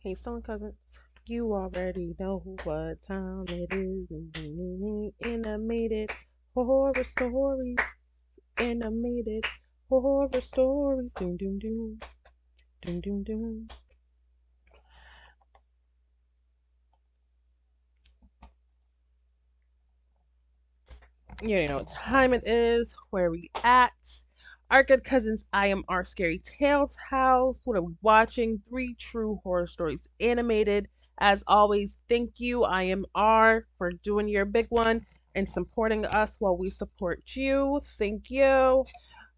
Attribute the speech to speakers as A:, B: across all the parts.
A: Hey, Stone Cousins, you already know what time it is. Animated horror stories. Animated horror stories. Doom, doom, doom. Doom, doom, doom. You already know what time it is. Where are we at? Our good cousins, I am our Scary Tales house. What are we watching? Three true horror stories animated. As always, thank you. I am R for doing your big one and supporting us while we support you. Thank you.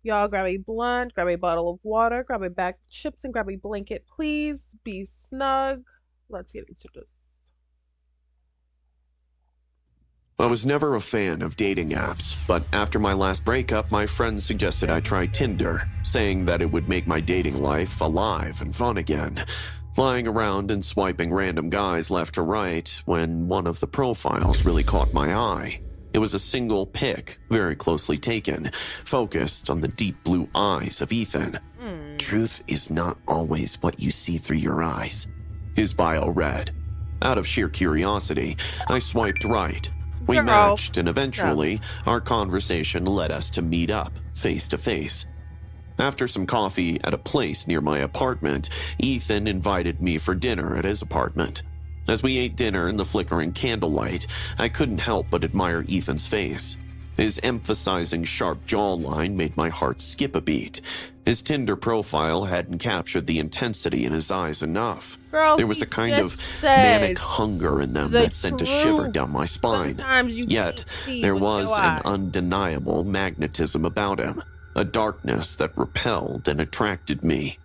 A: Y'all grab a blunt, grab a bottle of water, grab a bag of chips, and grab a blanket, please. Be snug. Let's get into this.
B: I was never a fan of dating apps, but after my last breakup, my friend suggested I try Tinder, saying that it would make my dating life alive and fun again. Flying around and swiping random guys left to right when one of the profiles really caught my eye. It was a single pic, very closely taken, focused on the deep blue eyes of Ethan. Truth is not always what you see through your eyes, his bio read. Out of sheer curiosity, I swiped right. We matched, and eventually, our conversation led us to meet up, face to face. After some coffee at a place near my apartment, Ethan invited me for dinner at his apartment. As we ate dinner in the flickering candlelight, I couldn't help but admire Ethan's face. His emphasizing sharp jawline made my heart skip a beat. His Tinder profile hadn't captured the intensity in his eyes enough.
A: Girl,
B: there was a kind of manic hunger in them that sent a shiver down my spine. Yet, there was an undeniable magnetism about him, a darkness that repelled and attracted me.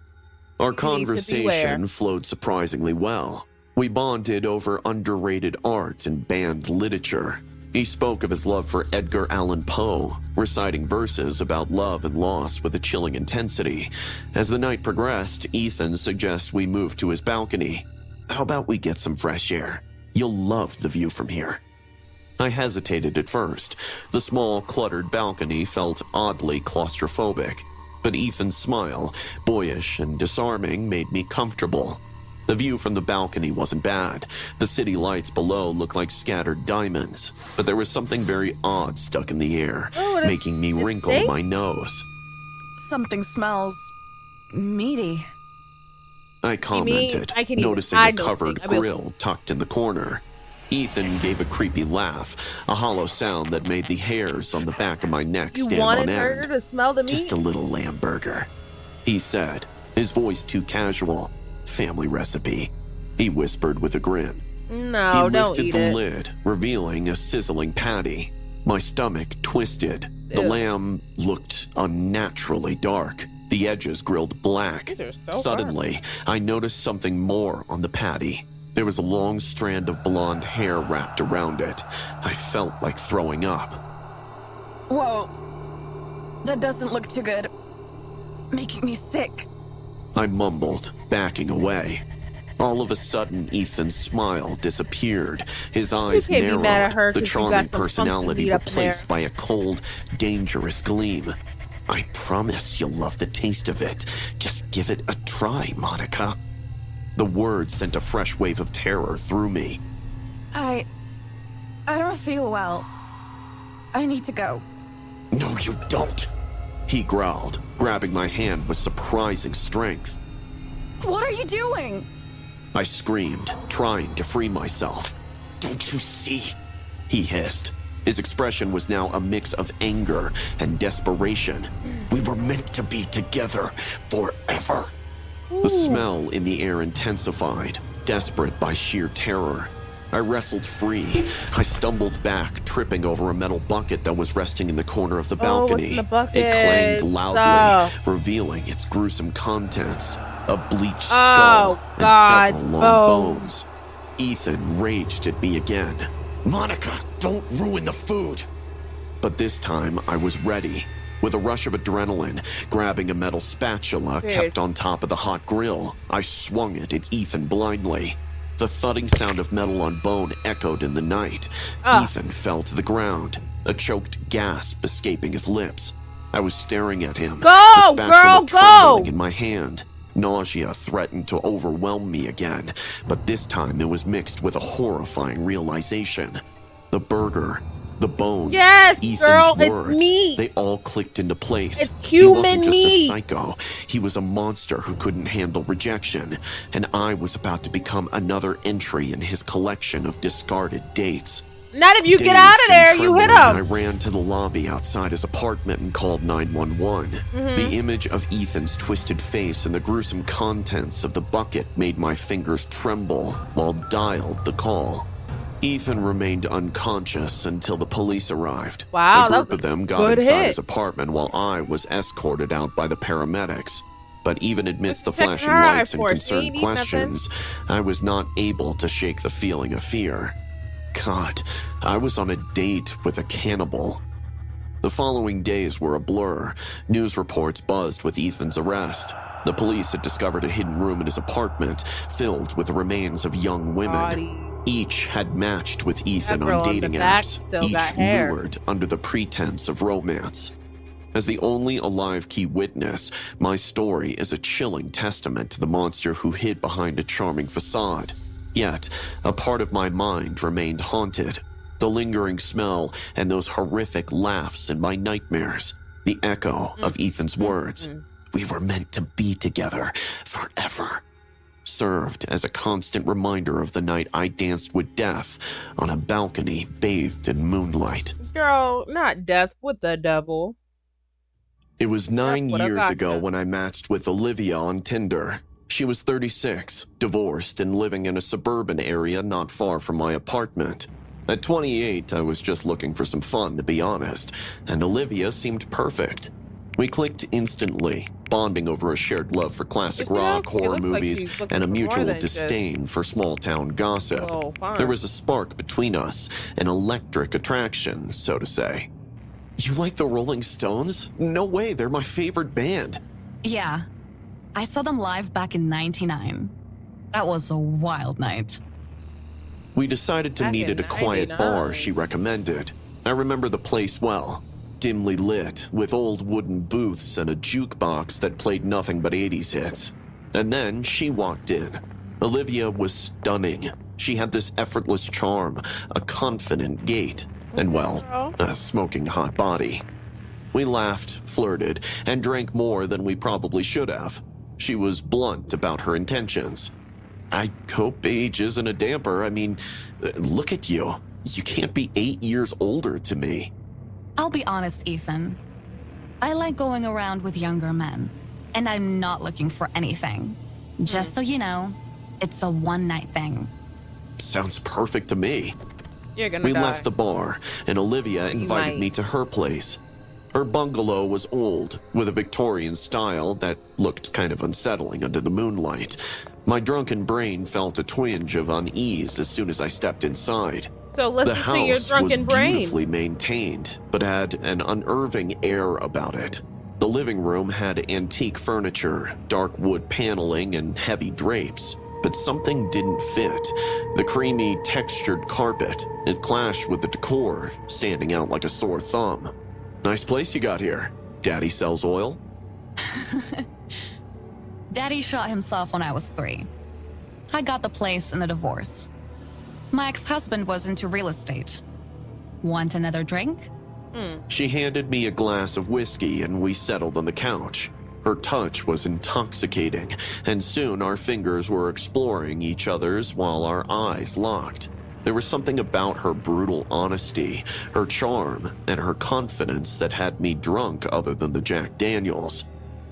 B: Our conversation flowed surprisingly well. We bonded over underrated art and banned literature. He spoke of his love for Edgar Allan Poe, reciting verses about love and loss with a chilling intensity. As the night progressed, Ethan suggests we move to his balcony. How about we get some fresh air? You'll love the view from here. I hesitated at first. The small, cluttered balcony felt oddly claustrophobic, but Ethan's smile, boyish and disarming, made me comfortable. The view from the balcony wasn't bad. The city lights below looked like scattered diamonds, but there was something very odd stuck in the air, making me wrinkle my nose.
C: Something smells meaty.
B: I commented, noticing a covered grill tucked in the corner. Ethan gave a creepy laugh, a hollow sound that made the hairs on the back of my neck stand on end.
A: You wanted her to smell the meat?
B: Just a little lamb burger, he said, his voice too casual. Family recipe, he whispered with a grin.
A: No, don't eat it.
B: He lifted the lid, revealing a sizzling patty. My stomach twisted. The lamb looked unnaturally dark, the edges grilled black. Suddenly, I noticed something more on the patty. There was a long strand of blonde hair wrapped around it. I felt like throwing up.
C: Whoa, that doesn't look too good. Making me sick.
B: I mumbled, backing away. All of a sudden, Ethan's smile disappeared. His eyes narrowed, the charming personality replaced by a cold, dangerous gleam. I promise you'll love the taste of it. Just give it a try, Monica. The words sent a fresh wave of terror through me.
C: I don't feel well. I need to go.
B: No, you don't. He growled, grabbing my hand with surprising strength.
C: What are you doing?
B: I screamed, trying to free myself. Don't you see? He hissed. His expression was now a mix of anger and desperation. We were meant to be together forever. The smell in the air intensified, desperate by sheer terror. I wrestled free. I stumbled back, tripping over a metal bucket that was resting in the corner of the balcony.
A: It
B: clanged loudly, revealing its gruesome contents. A bleached skull and several long bones. Ethan raged at me again. Monica, don't ruin the food. But this time, I was ready. With a rush of adrenaline, grabbing a metal spatula kept on top of the hot grill, I swung it at Ethan blindly. The thudding sound of metal on bone echoed in the night. Ethan fell to the ground, a choked gasp escaping his lips. I was staring at him, the spatula trembling in my hand. Nausea threatened to overwhelm me again, but this time it was mixed with a horrifying realization. The burger, the bones,
A: Yes,
B: Ethan's
A: girl, it's
B: words,
A: meat.
B: they all clicked into place.
A: It's
B: He wasn't
A: human
B: just a
A: meat.
B: psycho, he was a monster who couldn't handle rejection, and I was about to become another entry in his collection of discarded dates.
A: Not if you get
B: Dazed
A: out of
B: and
A: there, you hit
B: trembling, I
A: him.
B: ran to the lobby outside his apartment and called 911. The image of Ethan's twisted face and the gruesome contents of the bucket made my fingers tremble while dialed the call. Ethan remained unconscious until the police arrived.
A: Wow,
B: A
A: that
B: group
A: was
B: of them
A: a
B: got
A: good
B: inside
A: hit.
B: his apartment while I was escorted out by the paramedics. But even amidst the
A: Check
B: flashing
A: her eye
B: lights and
A: for it. She
B: concerned
A: ain't eat nothing.
B: questions, I was not able to shake the feeling of fear. God, I was on a date with a cannibal. The following days were a blur. News reports buzzed with Ethan's arrest. The police had discovered a hidden room in his apartment filled with the remains of young women.
A: Body.
B: Each had matched with Ethan
A: That girl
B: on
A: on the
B: dating
A: back
B: apps,
A: still
B: each
A: got hair.
B: lured under the pretense of romance. As the only alive key witness, my story is a chilling testament to the monster who hid behind a charming facade. Yet, a part of my mind remained haunted. The lingering smell and those horrific laughs in my nightmares. The echo of Ethan's words, "We were meant to be together forever," served as a constant reminder of the night I danced with death on a balcony bathed in moonlight.
A: Girl, not death with the devil.
B: It was 9
A: That's what I
B: years
A: got
B: ago
A: ya.
B: when I matched with Olivia on Tinder. She was 36, divorced, and living in a suburban area not far from my apartment. At 28, I was just looking for some fun, to be honest, and Olivia seemed perfect. We clicked instantly, bonding over a shared love for classic
A: If you
B: rock,
A: ask me, it
B: horror
A: looks like
B: movies,
A: she's looking
B: and a
A: for more
B: mutual
A: than just
B: disdain for small-town gossip.
A: Oh, fine.
B: There was a spark between us, an electric attraction, so to say. You like the Rolling Stones? No way, they're my favorite band.
C: Yeah. I saw them live back in '99. That was a wild night.
B: We decided to
A: Back
B: meet
A: in
B: at a quiet bar
A: 99.
B: she recommended. I remember the place well. Dimly lit, with old wooden booths and a jukebox that played nothing but 80s hits. And then she walked in. Olivia was stunning. She had this effortless charm, a confident gait, and well, a smoking hot body. We laughed, flirted, and drank more than we probably should have. She was blunt about her intentions. I hope age isn't a damper. I mean, look at you. You can't be 8 years older to me.
C: I'll be honest, Ethan. I like going around with younger men, and I'm not looking for anything. Just so you know, it's a one-night thing.
B: Sounds perfect to me.
A: You're gonna
B: We
A: die.
B: left the bar, and Olivia invited
A: might.
B: me to her place. Her bungalow was old, with a Victorian style that looked kind of unsettling under the moonlight. My drunken brain felt a twinge of unease as soon as I stepped inside.
A: So
B: The
A: listen to your
B: house was
A: drunken brain.
B: beautifully maintained, but had an unnerving air about it. The living room had antique furniture, dark wood paneling, and heavy drapes. But something didn't fit. The creamy, textured carpet, it clashed with the decor, standing out like a sore thumb. Nice place you got here. Daddy sells oil?
C: Daddy shot himself when I was 3. I got the place in a divorce. My ex-husband was into real estate. Want another drink?
B: She handed me a glass of whiskey and we settled on the couch. Her touch was intoxicating, and soon our fingers were exploring each other's while our eyes locked. There was something about her brutal honesty, her charm, and her confidence that had me drunk other than the Jack Daniels.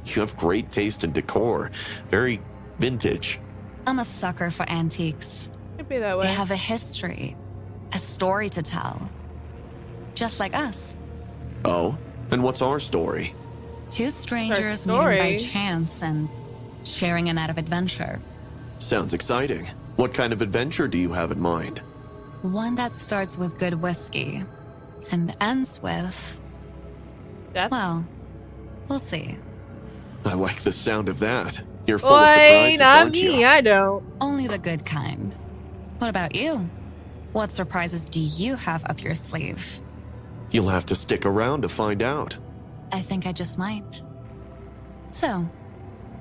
B: You have great taste in decor, very vintage.
C: I'm a sucker for antiques.
A: Could be that
C: They
A: way.
C: have a history, a story to tell. Just like us.
B: Oh, and what's our story?
C: 2 strangers meeting by
A: story.
C: chance and sharing a night of adventure.
B: Sounds exciting. What kind of adventure do you have in mind?
C: One that starts with good whiskey and ends with,
A: That's
C: well, we'll see.
B: I like the sound of that. You're full of
A: Oi,
B: surprises,
A: not
B: aren't
A: me.
B: you?
A: I don't.
C: Only the good kind. What about you? What surprises do you have up your sleeve?
B: You'll have to stick around to find out.
C: I think I just might. So,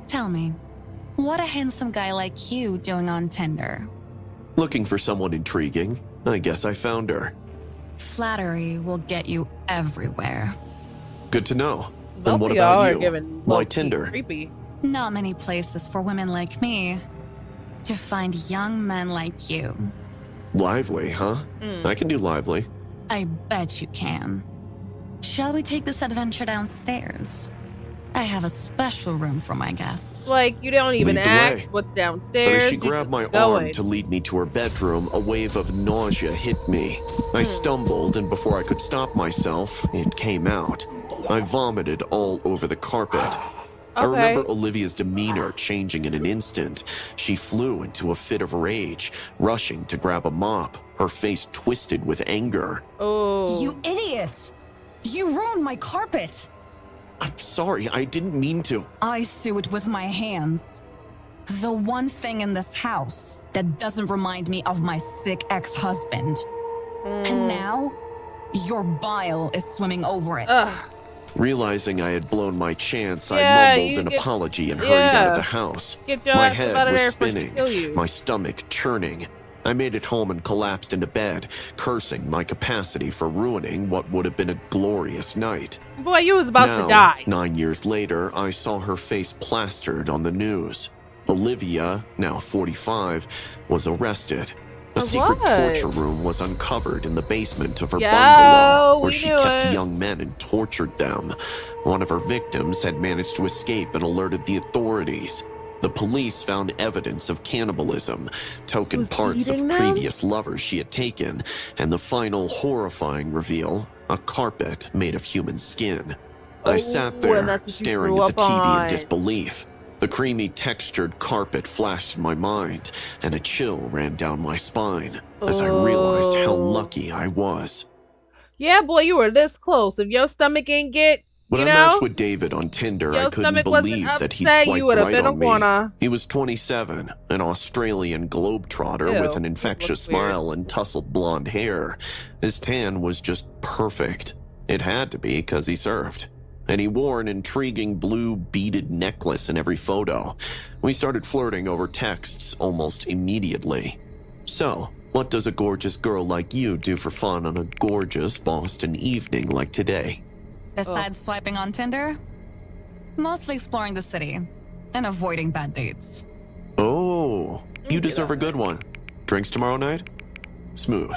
C: tell me, What a handsome guy like you doing on Tinder?
B: Looking for someone intriguing. I guess I found her.
C: Flattery will get you everywhere.
B: Good to know.
A: Both
B: And what
A: of y'all
B: about
A: are
B: you?
A: giving
B: Why
A: low-key
B: Tinder?
A: creepy.
C: Not many places for women like me to find young men like you.
B: Lively, huh?
A: Mm.
B: I can do lively.
C: I bet you can. Shall we take this adventure downstairs? I have a special room for my guests.
A: Like, you don't even
B: Lead the
A: ask
B: way.
A: what's
B: But
A: downstairs.
B: as she
A: you
B: grabbed
A: just
B: my
A: go
B: arm
A: in.
B: to lead me to her bedroom, a wave of nausea hit me. I stumbled, and before I could stop myself, it came out. I vomited all over the carpet. I remember Olivia's demeanor changing in an instant. She flew into a fit of rage, rushing to grab a mop, her face twisted with anger.
A: Oh.
C: You idiot! You ruined my carpet!
B: I'm sorry, I didn't mean to.
C: I sew it with my hands. The one thing in this house that doesn't remind me of my sick ex-husband. And now, your bile is swimming over it.
A: Ugh.
B: Realizing I had blown my chance,
A: Yeah,
B: I mumbled
A: you
B: an
A: get-
B: apology and hurried out
A: yeah.
B: of the house.
A: Get your
B: My
A: ass up
B: head
A: out of
B: was
A: there before she
B: spinning,
A: kill you.
B: my stomach churning. I made it home and collapsed into bed, cursing my capacity for ruining what would have been a glorious night.
A: Boy, you was about
B: Now,
A: to die.
B: 9 years later, I saw her face plastered on the news. Olivia, now 45, was arrested. A
A: For
B: secret
A: what?
B: torture room was uncovered in the basement of her
A: Yo,
B: bungalow, where
A: we
B: she
A: knew
B: kept
A: it.
B: young men and tortured them. One of her victims had managed to escape and alerted the authorities. The police found evidence of cannibalism, token
A: Was
B: parts of
A: eating them?
B: previous lovers she had taken, and the final horrifying reveal, a carpet made of human skin.
A: Oh,
B: I sat
A: and
B: there,
A: that's what you
B: staring
A: grew
B: at the
A: up
B: TV
A: on.
B: in disbelief. The creamy textured carpet flashed in my mind, and a chill ran down my spine as I realized how
A: Oh.
B: lucky I was.
A: Yeah, boy, you were this close. If your stomach ain't get,
B: When
A: you
B: I
A: know,
B: matched with David on Tinder, I
A: your
B: couldn't
A: stomach wasn't
B: believe that he'd
A: upset, you
B: swiped
A: would have
B: right
A: been a
B: on me.
A: wanna.
B: He was 27, an Australian globetrotter
A: Ew,
B: with an
A: that
B: infectious
A: looks weird.
B: smile and tousled blonde hair. His tan was just perfect. It had to be because he served. And he wore an intriguing blue beaded necklace in every photo. We started flirting over texts almost immediately. So, what does a gorgeous girl like you do for fun on a gorgeous Boston evening like today?
C: Besides swiping on Tinder, mostly exploring the city and avoiding bad dates.
B: Oh, you
A: Okay,
B: deserve a
A: that
B: good one. Drinks tomorrow night? Smooth.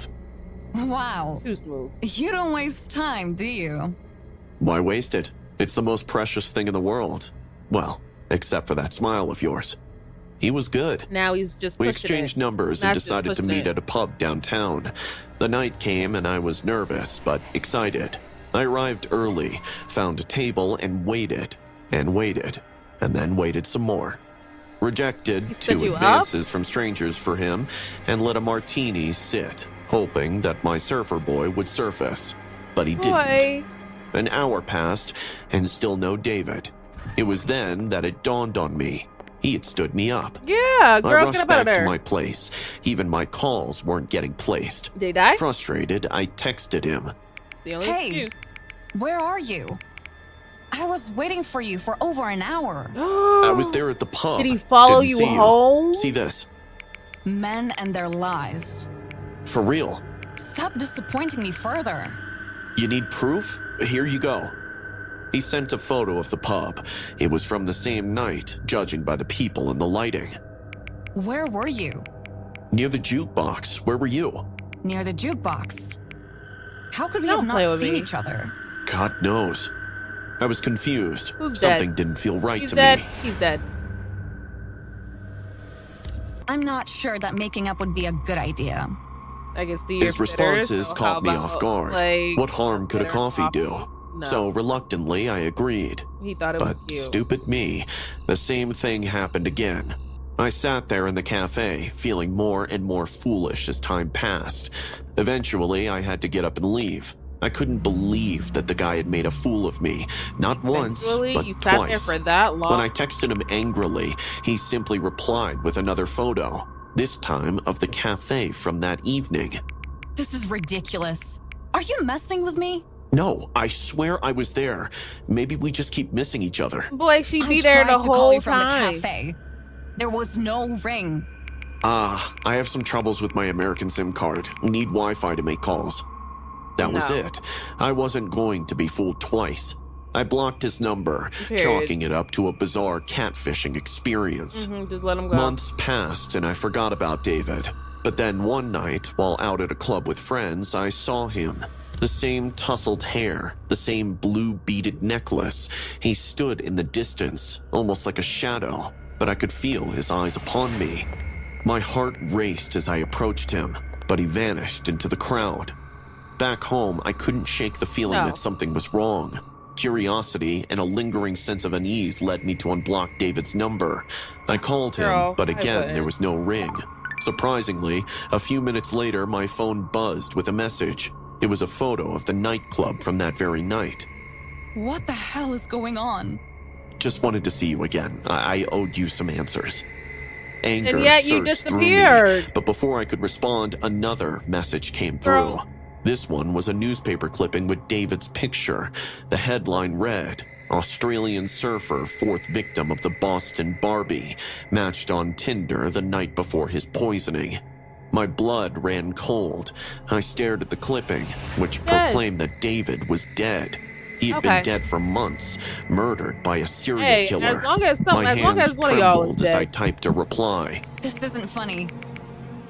C: Wow,
A: Too smooth.
C: you don't waste time, do you?
B: Why waste it? It's the most precious thing in the world. Well, except for that smile of yours. He was good.
A: Now he's just
B: We
A: pushing
B: exchanged
A: it.
B: numbers
A: Not
B: and
A: just
B: decided to
A: pushing
B: meet
A: it.
B: at a pub downtown. The night came and I was nervous but excited. I arrived early, found a table and waited, and then waited some more. Rejected
A: He set
B: 2
A: you up?
B: advances from strangers for him and let a martini sit, hoping that my surfer boy would surface. But he didn't.
A: Boy.
B: An hour passed, and still no David. It was then that it dawned on me. He had stood me up.
A: Yeah,
B: I
A: girl,
B: rushed
A: get up out of
B: back to
A: there.
B: my place. Even my calls weren't getting placed.
A: They die?
B: Frustrated, I texted him.
A: The only
C: Hey.
A: excuse.
C: Where are you? I was waiting for you for over an hour.
B: I was there at the pub.
A: Did he follow
B: Didn't
A: you
B: see
A: home?
B: See this.
C: Men and their lies.
B: For real.
C: Stop disappointing me further.
B: You need proof? Here you go. He sent a photo of the pub. It was from the same night, judging by the people and the lighting.
C: Where were you?
B: Near the jukebox. Where were you?
C: Near the jukebox. How could we
A: Don't
C: have
A: play
C: not
A: with
C: seen
A: me.
C: each other?
B: God knows. I was confused.
A: Who's
B: Something
A: dead?
B: didn't feel right
A: He's
B: to
A: dead.
B: me.
A: He's dead.
C: I'm not sure that making up would be a good idea.
A: I can see your
B: His
A: Twitter,
B: responses
A: so how
B: caught me
A: about,
B: off guard.
A: like,
B: What harm could a
A: Twitter
B: coffee do?
A: No.
B: So reluctantly, I agreed.
A: He thought it
B: But
A: was cute.
B: stupid me, the same thing happened again. I sat there in the cafe, feeling more and more foolish as time passed. Eventually, I had to get up and leave. I couldn't believe that the guy had made a fool of me. Not once,
A: Eventually,
B: but
A: you sat there
B: twice.
A: for that long.
B: When I texted him angrily, he simply replied with another photo, this time of the cafe from that evening.
C: This is ridiculous. Are you messing with me?
B: No, I swear I was there. Maybe we just keep missing each other.
A: Boy, she
C: I
A: be there the
C: tried to call
A: whole
C: you from the
A: time.
C: cafe. There was no ring.
B: I have some troubles with my American SIM card. Need Wi Fi to make calls. That was
A: No.
B: it. I wasn't going to be fooled twice. I blocked his number,
A: Period.
B: chalking it up to a bizarre catfishing experience.
A: Just let him go.
B: Months passed and I forgot about David. But then one night, while out at a club with friends, I saw him. The same tousled hair, the same blue beaded necklace. He stood in the distance, almost like a shadow, but I could feel his eyes upon me. My heart raced as I approached him, but he vanished into the crowd. Back home, I couldn't shake the feeling
A: No.
B: that something was wrong. Curiosity and a lingering sense of unease led me to unblock David's number. I called him,
A: Girl,
B: but
A: I
B: again, there
A: wouldn't.
B: was no ring. Surprisingly, a few minutes later, my phone buzzed with a message. It was a photo of the nightclub from that very night.
C: What the hell is going on?
B: Just wanted to see you again. I owed you some answers.
A: And
B: Anger
A: yet you
B: surged through me,
A: disappeared.
B: but before I could respond, another message came through.
A: Girl.
B: This one was a newspaper clipping with David's picture. The headline read, Australian surfer, fourth victim of the Boston Barbie, matched on Tinder the night before his poisoning. My blood ran cold. I stared at the clipping, which
A: Dead.
B: proclaimed that David was dead. He'd
A: Okay.
B: been dead for months, murdered by a serial
A: Hey,
B: killer.
A: as long as
B: My hands
A: one of y'all is
B: trembled as I
A: dead.
B: typed a reply.
C: This isn't funny.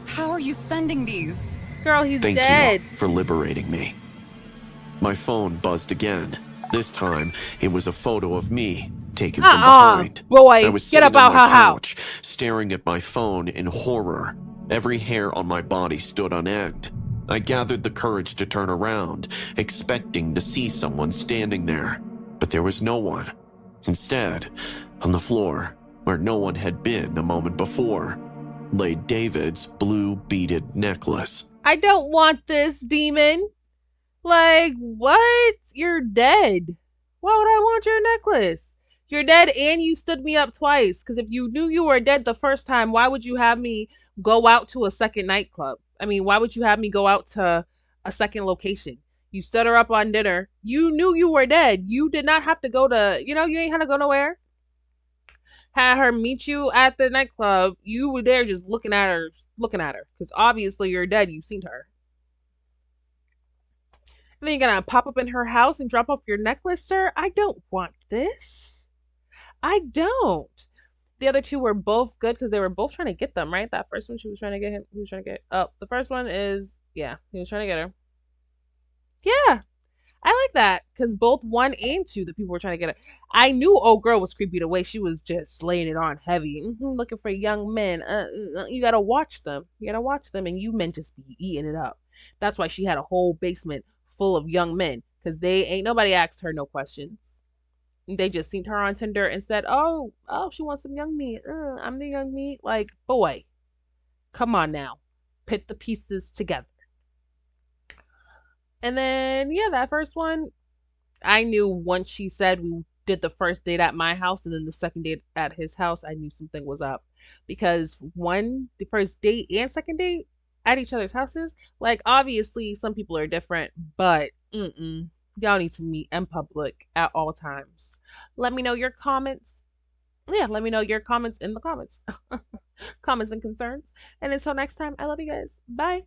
C: How are you sending these?
A: Girl, he's
B: Thank
A: dead.
B: you for liberating me. My phone buzzed again. This time, it was a photo of me, taken from behind.
A: Boy,
B: I was
A: get
B: sitting
A: up out
B: on my
A: her house.
B: couch, staring at my phone in horror. Every hair on my body stood on end. I gathered the courage to turn around, expecting to see someone standing there. But there was no one. Instead, on the floor, where no one had been a moment before, lay David's blue beaded necklace.
A: I don't want this, demon. Like, what? You're dead. Why would I want your necklace? You're dead and you stood me up twice. Because if you knew you were dead the first time, why would you have me go out to a second nightclub? I mean, why would you have me go out to a second location? You stood her up on dinner. You knew you were dead. You did not have to go to, you ain't had to go nowhere. Had her meet you at the nightclub. You were there just looking at her. Because obviously you're dead. You've seen her. And then you're gonna pop up in her house and drop off your necklace, sir? I don't want this. I don't. The other two were both good because they were both trying to get them, right? That first one, she was trying to get him. He was trying to get. Oh, the first one is, yeah, he was trying to get her. Yeah, I like that because both one and two, the people were trying to get her. I knew old girl was creepy the way she was just slaying it on heavy, looking for young men. You gotta watch them. You gotta watch them, and you men just be eating it up. That's why she had a whole basement full of young men because they ain't nobody asked her no questions. They just seen her on Tinder and said, "Oh, she wants some young meat. I'm the young meat." Like, boy, come on now, put the pieces together. And then, yeah, that first one, I knew once she said we did the first date at my house and then the second date at his house, I knew something was up. Because the first date and second date at each other's houses, like obviously some people are different, but y'all need to meet in public at all times. Let me know your comments. Yeah, let me know your comments in the comments. Comments and concerns. And until next time, I love you guys. Bye.